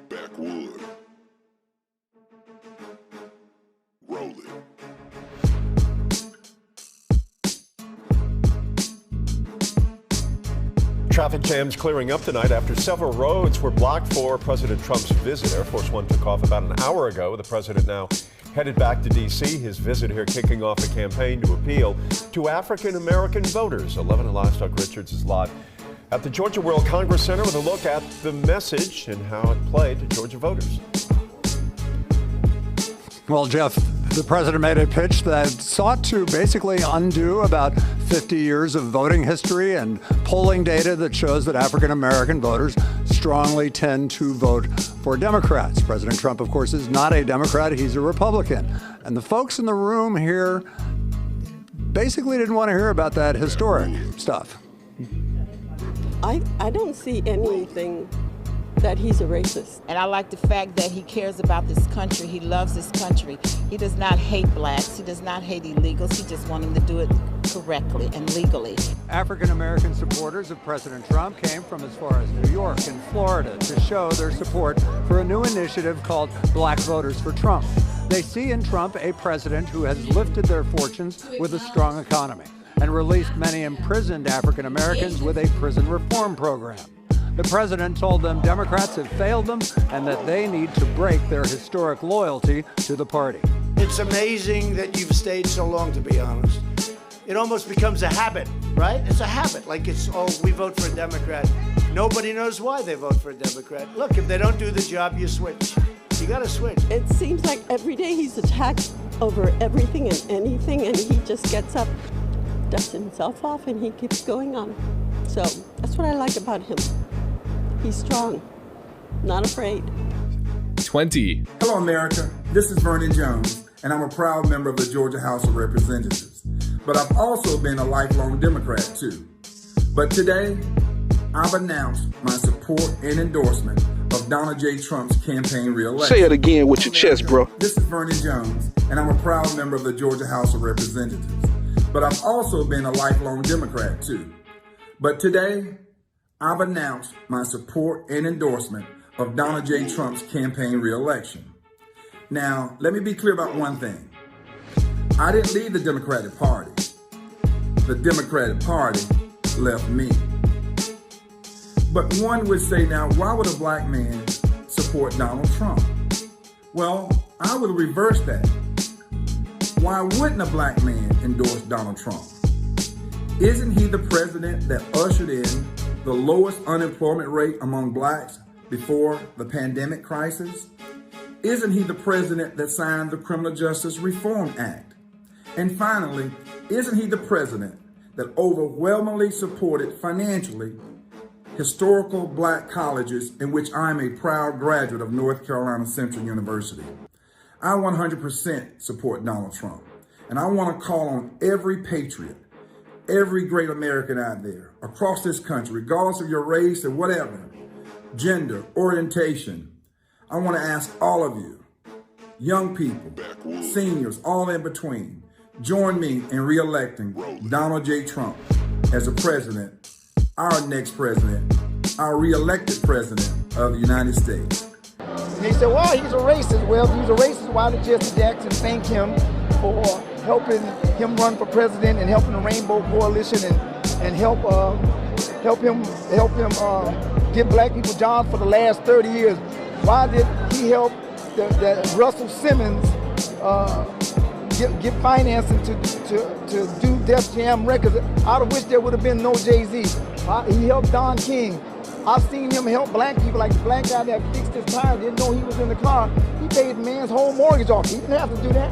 Backwood. Roll it. Traffic jams clearing up tonight after several roads were blocked for President Trump's visit. Air Force One took off about an hour ago. The president now headed back to D.C. His visit here kicking off a campaign to appeal to African-American voters. 11 Livestock Richards is live at the Georgia World Congress Center with a look at the message and how it played to Georgia voters. Well, Jeff, the president made a pitch that sought to basically undo about 50 years of voting history and polling data that shows that African-American voters strongly tend to vote for Democrats. President Trump, of course, is not a Democrat. He's a Republican. And the folks in the room here basically didn't want to hear about that historic stuff. I don't see anything that he's a racist. And I like the fact that he cares about this country. He loves this country. He does not hate blacks. He does not hate illegals. He just wants them to do it correctly and legally. African-American supporters of President Trump came from as far as New York and Florida to show their support for a new initiative called Black Voters for Trump. They see in Trump a president who has lifted their fortunes with a strong economy and released many imprisoned African-Americans with a prison reform program. The president told them Democrats have failed them and that they need to break their historic loyalty to the party. It's amazing that you've stayed so long, to be honest. It almost becomes a habit, right? It's a habit. Like it's, oh, we vote for a Democrat. Nobody knows why they vote for a Democrat. Look, if they don't do the job, you switch. You got to switch. It seems like every day he's attacked over everything and anything, and he just gets up, dusts himself off, and he keeps going on. So that's what I like about him. He's strong, not afraid. 20. Hello, America. This is Vernon Jones, and I'm a proud member of the Georgia House of Representatives. But I've also been a lifelong Democrat, too. But today, I've announced my support and endorsement of Donald J. Trump's campaign re-election. Say it again with your chest, bro. This is Vernon Jones, and I'm a proud member of the Georgia House of Representatives. But I've also been a lifelong Democrat, too. But today, I've announced my support and endorsement of Donald J. Trump's campaign re-election. Now, let me be clear about one thing. I didn't leave the Democratic Party. The Democratic Party left me. But one would say, now, why would a black man support Donald Trump? Well, I would reverse that. Why wouldn't a black man endorse Donald Trump? Isn't he the president that ushered in the lowest unemployment rate among blacks before the pandemic crisis? Isn't he the president that signed the Criminal Justice Reform Act? And finally, isn't he the president that overwhelmingly supported financially historical black colleges in which I'm a proud graduate of North Carolina Central University? I 100% support Donald Trump, and I want to call on every patriot, every great American out there across this country, regardless of your race or whatever, gender, orientation. I want to ask all of you, young people, seniors, all in between, join me in re-electing Donald J. Trump as a president, our next president, our re-elected president of the United States. And they said, well, he's a racist. Well, if he's a racist, why did Jesse Jackson thank him for helping him run for president and helping the Rainbow Coalition and help him give black people jobs for the last 30 years? Why did he help the Russell Simmons get financing to do Def Jam Records, out of which there would have been no Jay-Z? He helped Don King. I've seen him help black people, like the black guy that fixed his tire, didn't know he was in the car. He paid the man's whole mortgage off. He didn't have to do that.